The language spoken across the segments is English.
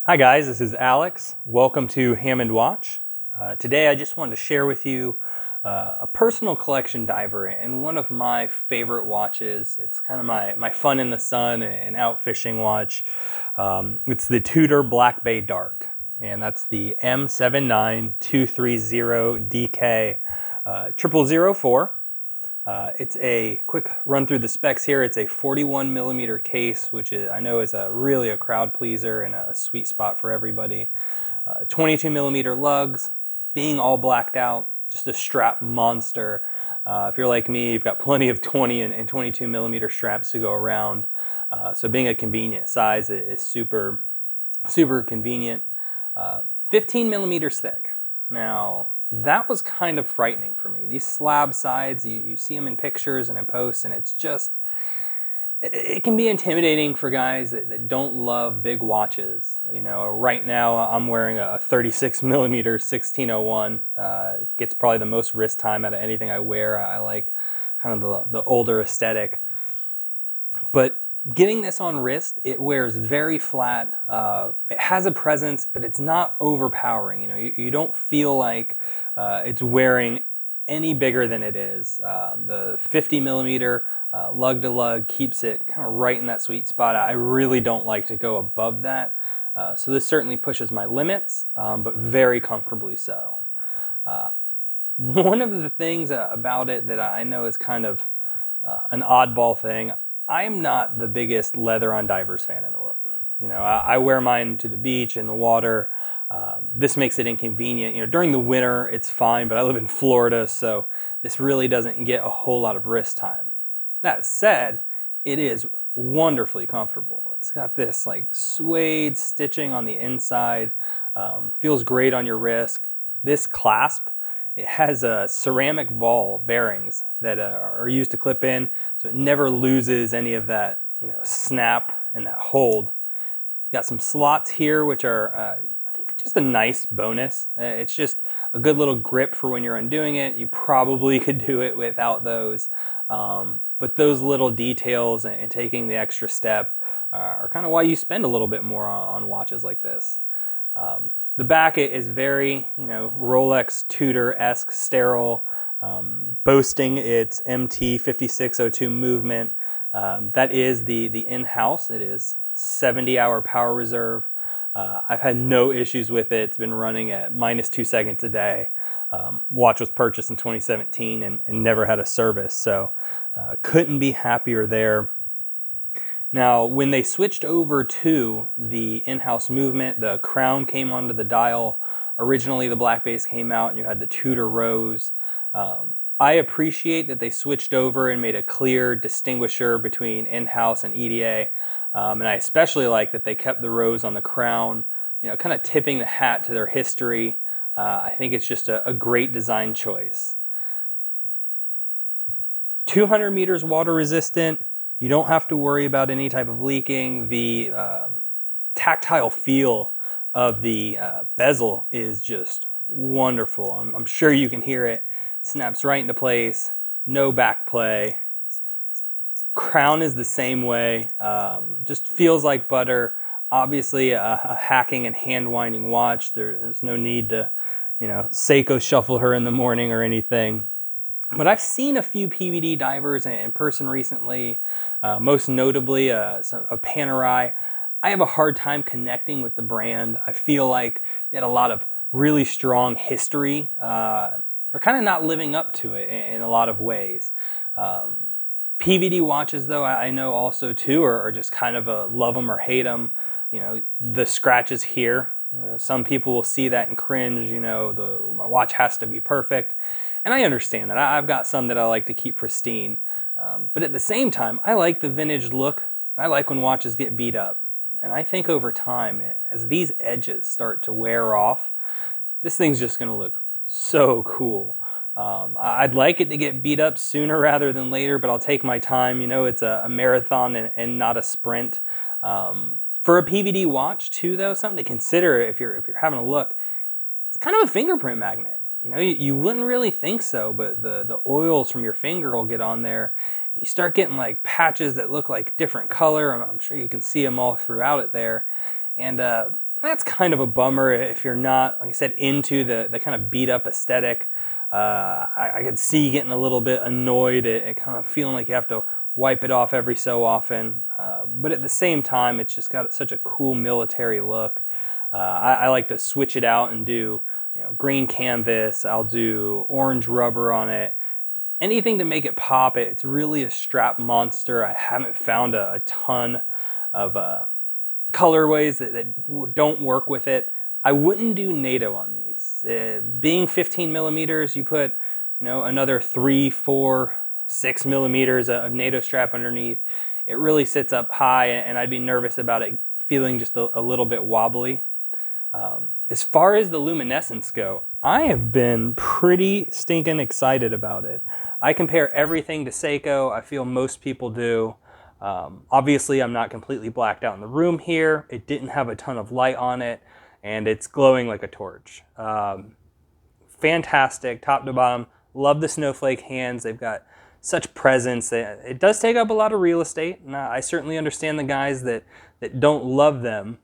Hi guys, this is Alex. Welcome to Hammond Watch. Today I just wanted to share with you a personal collection diver and one of my favorite watches. It's kind of my fun in the sun and out fishing watch. It's the Tudor Black Bay Dark, and that's the M79230DK 0004. It's a quick run through the specs here. It's a 41mm case, which I know is really a crowd pleaser and a sweet spot for everybody. 22mm lugs, being all blacked out, just a strap monster. If you're like me, you've got plenty of 20 and 22mm straps to go around. So being a convenient size is super convenient. 15mm thick. Now, that was kind of frightening for me. These slab sides, you see them in pictures and in posts, and it's just, it can be intimidating for guys that don't love big watches. You know, right now I'm wearing a 36mm 1601. Gets probably the most wrist time out of anything I wear. I like kind of the older aesthetic. But getting this on wrist, it wears very flat. It has a presence, but it's not overpowering. You know, you don't feel like it's wearing any bigger than it is. The 50mm lug to lug keeps it kind of right in that sweet spot. I really don't like to go above that. So this certainly pushes my limits, but very comfortably so. One of the things about it that I know is kind of an oddball thing, I'm not the biggest leather on divers fan in the world. You know, I wear mine to the beach, in the water. This makes it inconvenient. You know, during the winter it's fine, but I live in Florida, so this really doesn't get a whole lot of wrist time. That said, it is wonderfully comfortable. It's got this like suede stitching on the inside. Feels great on your wrist. This clasp, it has ceramic ball bearings that are used to clip in, so it never loses any of that, you know, snap and that hold. You got some slots here, which are, I think, just a nice bonus. It's just a good little grip for when you're undoing it. You probably could do it without those, but those little details and taking the extra step are kind of why you spend a little bit more on watches like this. The back is very, you know, Rolex Tudor-esque sterile, boasting its MT 5602 movement. That is the in-house. It is 70-hour power reserve. I've had no issues with it. It's been running at -2 seconds a day. Watch was purchased in 2017 and never had a service, so couldn't be happier there. Now, when they switched over to the in-house movement, the crown came onto the dial. Originally, the black base came out and you had the Tudor rose. I appreciate that they switched over and made a clear distinguisher between in-house and EDA. And I especially like that they kept the rose on the crown, you know, kind of tipping the hat to their history. I think it's just a great design choice. 200 meters water resistant. You don't have to worry about any type of leaking. The tactile feel of the bezel is just wonderful. I'm sure you can hear it. Snaps right into place, no back play. Crown is the same way, just feels like butter. Obviously a hacking and hand winding watch. There's no need to, you know, Seiko shuffle her in the morning or anything. But I've seen a few PVD divers in person recently, most notably a Panerai. I have a hard time connecting with the brand. I feel like they had a lot of really strong history. They're kind of not living up to it in a lot of ways. PVD watches, though, I know also too are just kind of a love them or hate them. You know, the scratches here. You know, some people will see that and cringe. You know, my watch has to be perfect. And I understand that. I've got some that I like to keep pristine. But at the same time, I like the vintage look. I like when watches get beat up. And I think over time, as these edges start to wear off, this thing's just going to look so cool. I'd like it to get beat up sooner rather than later, but I'll take my time. You know, it's a marathon and not a sprint. For a PVD watch, too, though, something to consider if you're having a look, it's kind of a fingerprint magnet. You know, you wouldn't really think so, but the oils from your finger will get on there. You start getting like patches that look like different color. I'm sure you can see them all throughout it there. And that's kind of a bummer if you're not, like I said, into the kind of beat up aesthetic. I could see getting a little bit annoyed at kind of feeling like you have to wipe it off every so often. But at the same time, it's just got such a cool military look. I like to switch it out and do, green canvas. I'll do orange rubber on it. Anything to make it pop. It's really a strap monster. I haven't found a ton of colorways that don't work with it. I wouldn't do NATO on these. Being 15 millimeters, you put another 3, 4, 6 millimeters of NATO strap underneath. It really sits up high, and I'd be nervous about it feeling just a little bit wobbly. As far as the luminescence go, I have been pretty stinking excited about it. I compare everything to Seiko. I feel most people do. Obviously, I'm not completely blacked out in the room here. It didn't have a ton of light on it, and it's glowing like a torch. Fantastic, top to bottom. Love the snowflake hands. They've got such presence. It does take up a lot of real estate, and I certainly understand the guys that don't love them.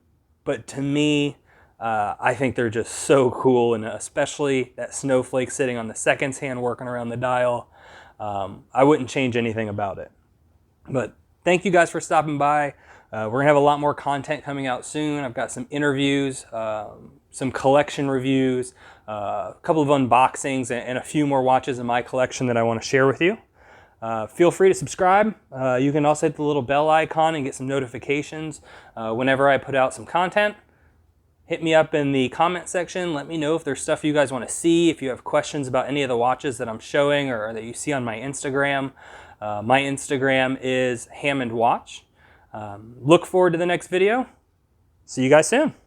But to me, I think they're just so cool, and especially that snowflake sitting on the seconds hand working around the dial. I wouldn't change anything about it. But thank you guys for stopping by. We're going to have a lot more content coming out soon. I've got some interviews, some collection reviews, a couple of unboxings, and a few more watches in my collection that I want to share with you. Feel free to subscribe. You can also hit the little bell icon and get some notifications whenever I put out some content. Hit me up in the comment section. Let me know if there's stuff you guys want to see, if you have questions about any of the watches that I'm showing or that you see on my Instagram. My Instagram is Hammond Watch. Look forward to the next video. See you guys soon.